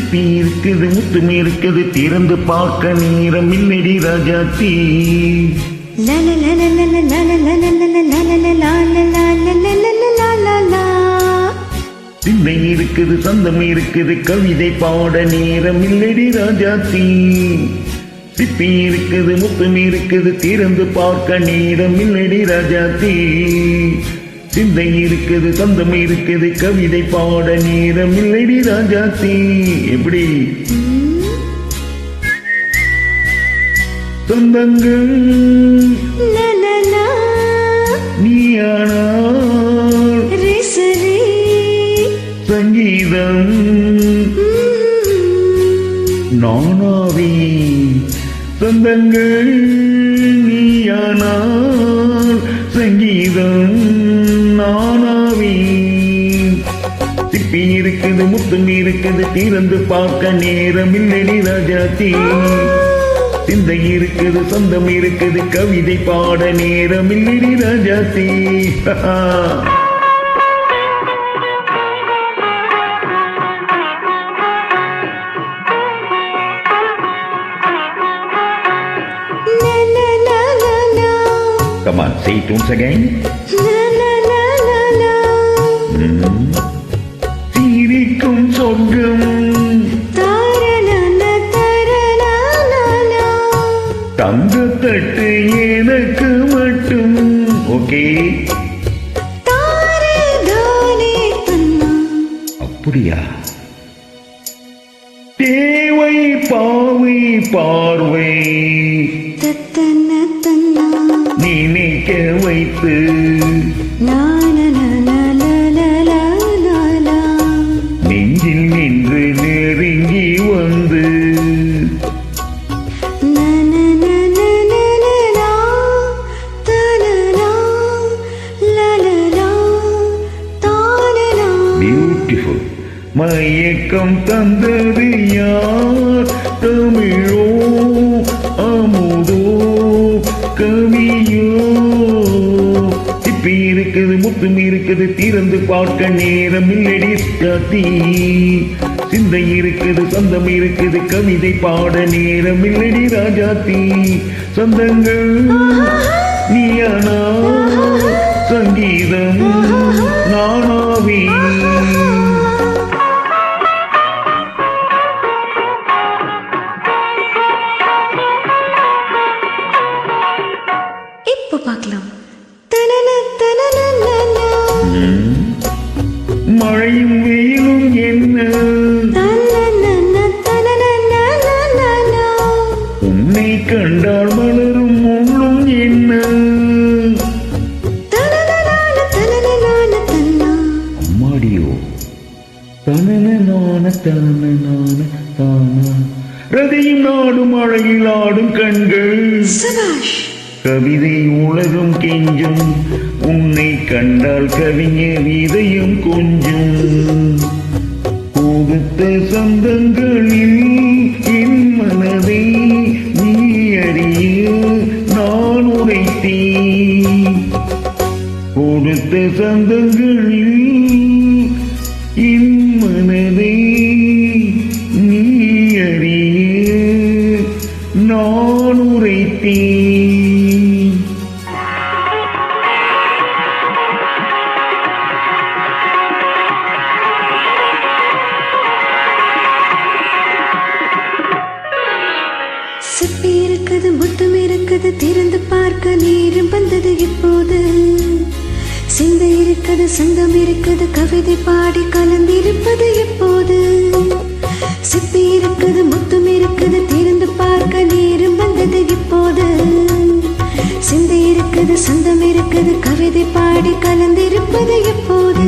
சிப்பி இருக்குது முத்துமே இருக்குது திறந்து பார்க்க நேரம் இல்லடி ராஜாத்தி. சிந்தை இருக்குது சந்தம் இருக்குது கவிதை பாட நேரம் இல்லடி ராஜாத்தி. சிப்பி இருக்குது முத்துமே இருக்குது திறந்து பார்க்க நேரம் இல்லடி ராஜாத்தி. சிந்தை இருக்குது சந்தம் இருக்குது கவிதை பாட நேரம் இல்லடி ராஜாத்தி. எப்படி சொந்தங்கள் நீயானால் சங்கீதம் நானாவே. சொந்தங்கள் நீயானால் சங்கீதம் நானாவே. சிப்பி இருக்குது முத்தும் இருக்குது திறந்து பார்க்க நேரம் இல்லடி ராஜாத்தி. சிந்தை இருக்குது சொந்தம் இருக்குது கவிதை பாட நேரம் இல்லடி Rajathi. Come on, say it once again. சிரிக்கும் சொர்க்கம் தங்கத்தட்டு எனக்கு மட்டும். ஓகே, அப்படியா? தேவை பாவை பார்வை நினைக்க வைத்து நெஞ்சில் நின்று நெருங்கி வந்து பியூட்டிஃபுல். மயக்கம் தந்தது யார்? தமிழோ அமுதோ கவியோ? சிப்பி இருக்குது முத்தும் இருக்குது திறந்து பார்க்க நேரம் இல்லடி ராஜாத்தி. சிந்தை இருக்குது சொந்தம் இருக்குது கவிதை பாட நேரம் இல்லடி ராஜாத்தி. சொந்தங்கள் நீயானா சங்கீதம் நானாவே. பார்க்கலாம். மழையும் வெயிலும் என்ன உன்னை கண்டால் மலரும் முள்ளும் என்ன? அம்மாடியோ தனன தனன தானா. ரதியும் நாடும் அழகில் ஆடும் கண்கள் கவிதை உலகம் கெஞ்சும். உன்னை கண்டால் கவிஞர் இதயம் கொஞ்சம். கொடுத்த சொந்தங்களில் என் மனதை நீ அறிய நான் உரைத்தேன். கொடுத்த சொந்தங்களில் என் மனதை நீ அறிய நான் உரைத்தேன். சிப்பி இருக்குது முத்தம் இருக்குது திறந்து பார்க்க நேரம் வந்தது இப்போது. சிந்தை இருக்குது சங்கம் இருக்குது கவிதை பாடி கலந்திருப்பது எப்போது. சிப்பி இருக்குது முத்தம் இருக்குது திறந்து பார்க்க நேரம் வந்தது இப்போது. சிந்தை இருக்குது சந்தம் இருக்குது கவிதை பாடி கலந்திருப்பது எப்போது.